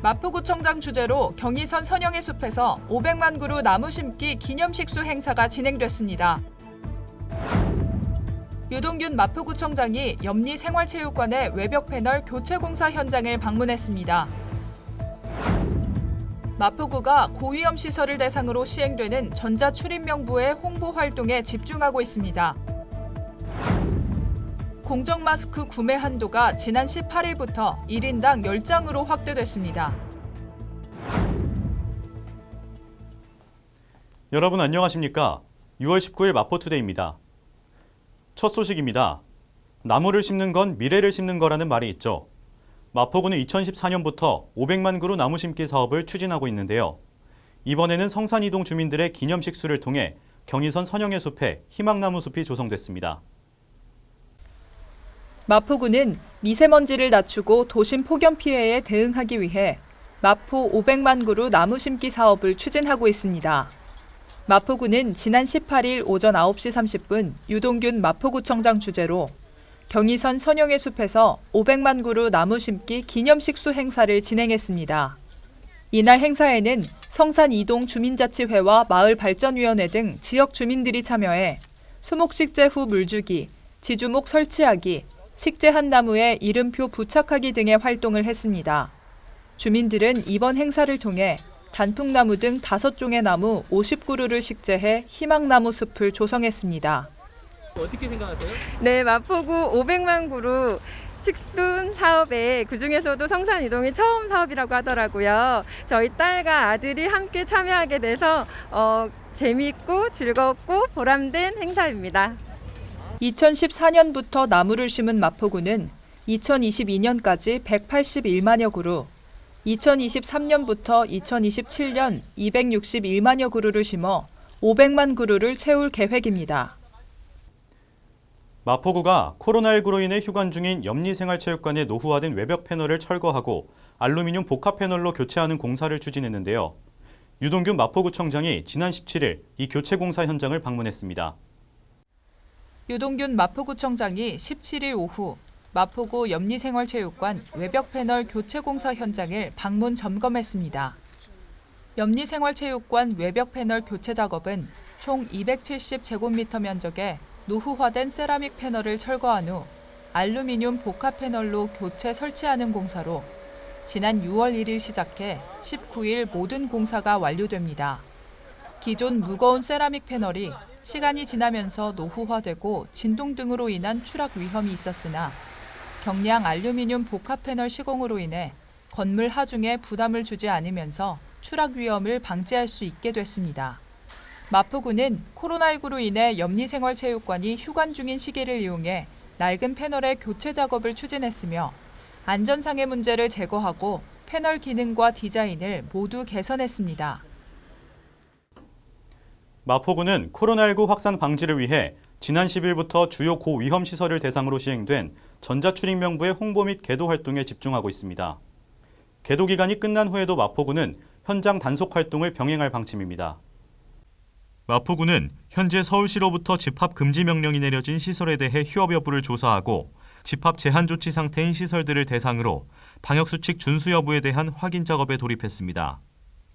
마포구청장 주재로 경의선 선영의 숲에서 500만 그루 나무 심기 기념식수 행사가 진행됐습니다. 유동균 마포구청장이 염리생활체육관의 외벽 패널 교체 공사 현장을 방문했습니다. 마포구가 고위험 시설을 대상으로 시행되는 전자출입명부의 홍보 활동에 집중하고 있습니다. 공적 마스크 구매 한도가 지난 18일부터 1인당 10장으로 확대됐습니다. 여러분 안녕하십니까? 6월 19일 마포투데이입니다. 첫 소식입니다. 나무를 심는 건 미래를 심는 거라는 말이 있죠. 마포구는 2014년부터 500만 그루 나무 심기 사업을 추진하고 있는데요. 이번에는 성산이동 주민들의 기념식수를 통해 경의선 선영의 숲에 희망나무 숲이 조성됐습니다. 마포구는 미세먼지를 낮추고 도심 폭염 피해에 대응하기 위해 마포 500만 그루 나무 심기 사업을 추진하고 있습니다. 마포구는 지난 18일 오전 9시 30분 유동균 마포구청장 주재로 경의선 선영의 숲에서 500만 그루 나무 심기 기념식수 행사를 진행했습니다. 이날 행사에는 성산 이동 주민자치회와 마을발전위원회 등 지역 주민들이 참여해 수목 식재 후 물주기, 지주목 설치하기, 식재한 나무에 이름표 부착하기 등의 활동을 했습니다. 주민들은 이번 행사를 통해 단풍나무 등 5종의 나무 50그루를 식재해 희망나무 숲을 조성했습니다. 어떻게 생각하세요? 네, 마포구 500만 그루 식순 사업에 그중에서도 성산 이동이 처음 사업이라고 하더라고요. 저희 딸과 아들이 함께 참여하게 돼서 재미있고 즐겁고 보람된 행사입니다. 2014년부터 나무를 심은 마포구는 2022년까지 181만여 그루, 2023년부터 2027년 261만여 그루를 심어 500만 그루를 채울 계획입니다. 마포구가 코로나19로 인해 휴관 중인 염리생활체육관의 노후화된 외벽 패널을 철거하고 알루미늄 복합 패널로 교체하는 공사를 추진했는데요. 유동균 마포구청장이 지난 17일 이 교체 공사 현장을 방문했습니다. 유동균 마포구청장이 17일 오후 마포구 염리생활체육관 외벽 패널 교체 공사 현장을 방문 점검했습니다. 염리생활체육관 외벽 패널 교체 작업은 총 270제곱미터 면적의 노후화된 세라믹 패널을 철거한 후 알루미늄 복합 패널로 교체 설치하는 공사로 지난 6월 1일 시작해 19일 모든 공사가 완료됩니다. 기존 무거운 세라믹 패널이 시간이 지나면서 노후화되고 진동 등으로 인한 추락 위험이 있었으나 경량 알루미늄 복합 패널 시공으로 인해 건물 하중에 부담을 주지 않으면서 추락 위험을 방지할 수 있게 됐습니다. 마포구는 코로나19로 인해 염리생활체육관이 휴관 중인 시기를 이용해 낡은 패널의 교체 작업을 추진했으며 안전상의 문제를 제거하고 패널 기능과 디자인을 모두 개선했습니다. 마포구는 코로나19 확산 방지를 위해 지난 10일부터 주요 고위험 시설을 대상으로 시행된 전자출입명부의 홍보 및 계도 활동에 집중하고 있습니다. 계도 기간이 끝난 후에도 마포구는 현장 단속 활동을 병행할 방침입니다. 마포구는 현재 서울시로부터 집합 금지 명령이 내려진 시설에 대해 휴업 여부를 조사하고 집합 제한 조치 상태인 시설들을 대상으로 방역수칙 준수 여부에 대한 확인 작업에 돌입했습니다.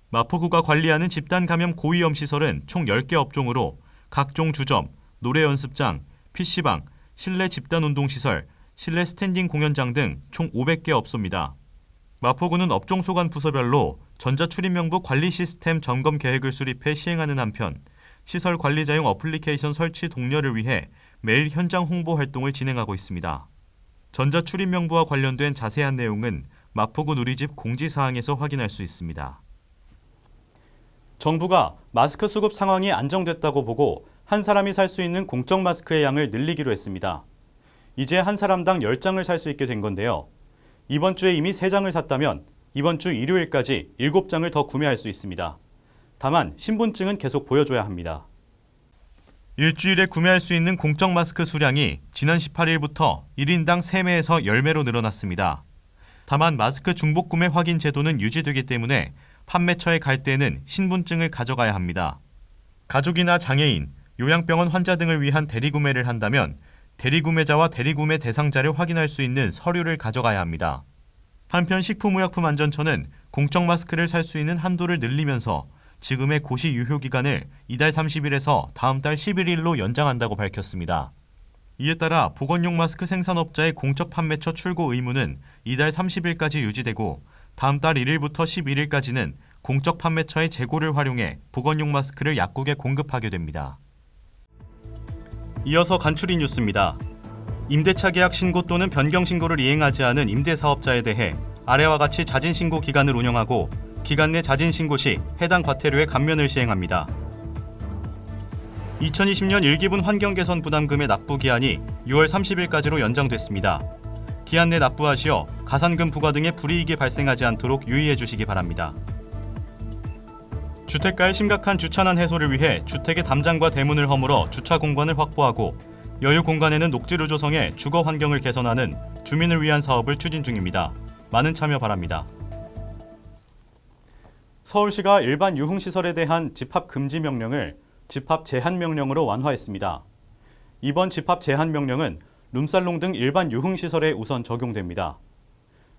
마포구가 관리하는 집단 감염 고위험 시설은 총 10개 업종으로 각종 주점, 노래 연습장, PC방, 실내 집단 운동시설, 실내 스탠딩 공연장 등 총 500개 업소입니다. 마포구는 업종 소관 부서별로 전자출입명부 관리 시스템 점검 계획을 수립해 시행하는 한편 시설 관리자용 어플리케이션 설치 독려를 위해 매일 현장 홍보 활동을 진행하고 있습니다. 전자출입명부와 관련된 자세한 내용은 마포구 누리집 공지사항에서 확인할 수 있습니다. 정부가 마스크 수급 상황이 안정됐다고 보고 한 사람이 살 수 있는 공적 마스크의 양을 늘리기로 했습니다. 이제 한 사람당 10장을 살 수 있게 된 건데요. 이번 주에 이미 3장을 샀다면 이번 주 일요일까지 7장을 더 구매할 수 있습니다. 다만 신분증은 계속 보여줘야 합니다. 일주일에 구매할 수 있는 공적 마스크 수량이 지난 18일부터 1인당 3매에서 10매로 늘어났습니다. 다만 마스크 중복 구매 확인 제도는 유지되기 때문에 판매처에 갈 때는 신분증을 가져가야 합니다. 가족이나 장애인, 요양병원 환자 등을 위한 대리구매를 한다면 대리구매자와 대리구매 대상자를 확인할 수 있는 서류를 가져가야 합니다. 한편 식품의약품안전처는 공적 마스크를 살 수 있는 한도를 늘리면서 지금의 고시 유효 기간을 이달 30일에서 다음 달 11일로 연장한다고 밝혔습니다. 이에 따라 보건용 마스크 생산업자의 공적 판매처 출고 의무는 이달 30일까지 유지되고 다음 달 1일부터 11일까지는 공적 판매처의 재고를 활용해 보건용 마스크를 약국에 공급하게 됩니다. 이어서 간추린 뉴스입니다. 임대차 계약 신고 또는 변경 신고를 이행하지 않은 임대사업자에 대해 아래와 같이 자진신고 기간을 운영하고 기간 내 자진신고 시 해당 과태료의 감면을 시행합니다. 2020년 1기분 환경개선 부담금의 납부 기한이 6월 30일까지로 연장됐습니다. 기한 내 납부하시어 가산금 부과 등의 불이익이 발생하지 않도록 유의해 주시기 바랍니다. 주택가의 심각한 주차난 해소를 위해 주택의 담장과 대문을 허물어 주차 공간을 확보하고 여유 공간에는 녹지를 조성해 주거 환경을 개선하는 주민을 위한 사업을 추진 중입니다. 많은 참여 바랍니다. 서울시가 일반 유흥시설에 대한 집합 금지 명령을 집합 제한 명령으로 완화했습니다. 이번 집합 제한 명령은 룸살롱 등 일반 유흥시설에 우선 적용됩니다.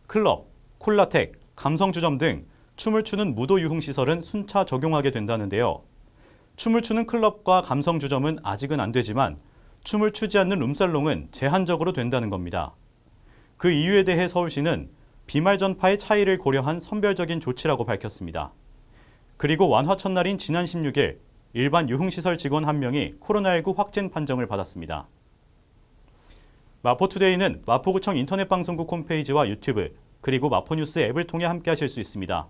클럽, 콜라텍, 감성주점 등 춤을 추는 무도 유흥시설은 순차 적용하게 된다는데요. 춤을 추는 클럽과 감성주점은 아직은 안 되지만 춤을 추지 않는 룸살롱은 제한적으로 된다는 겁니다. 그 이유에 대해 서울시는 비말 전파의 차이를 고려한 선별적인 조치라고 밝혔습니다. 그리고 완화 첫날인 지난 16일 일반 유흥시설 직원 1명이 코로나19 확진 판정을 받았습니다. 마포투데이는 마포구청 인터넷방송국 홈페이지와 유튜브 그리고 마포뉴스 앱을 통해 함께하실 수 있습니다.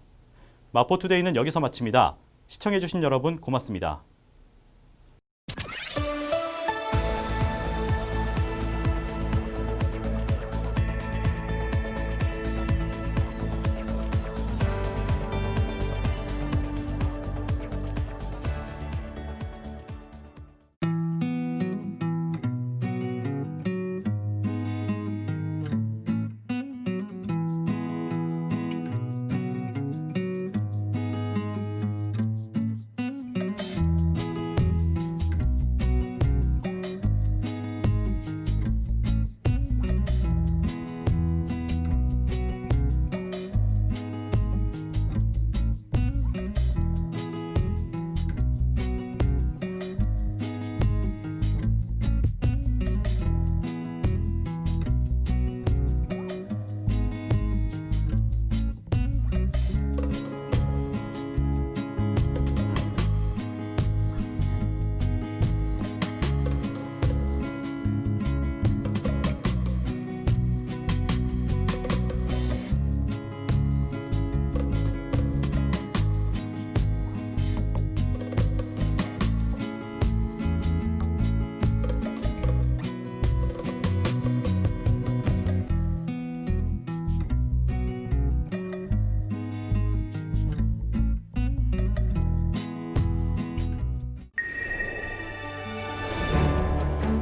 마포투데이는 여기서 마칩니다. 시청해주신 여러분 고맙습니다.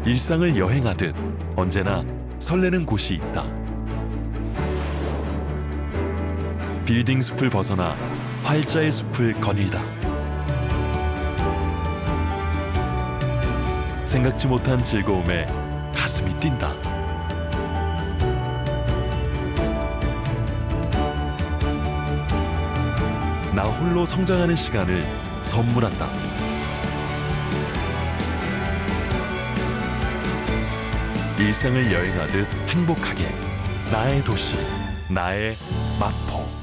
일상을 여행하듯 언제나 설레는 곳이 있다. 빌딩 숲을 벗어나 활자의 숲을 거닐다. 생각지 못한 즐거움에 가슴이 뛴다. 나 홀로 성장하는 시간을 선물한다. 일상을 여행하듯 행복하게 나의 도시, 나의 마포.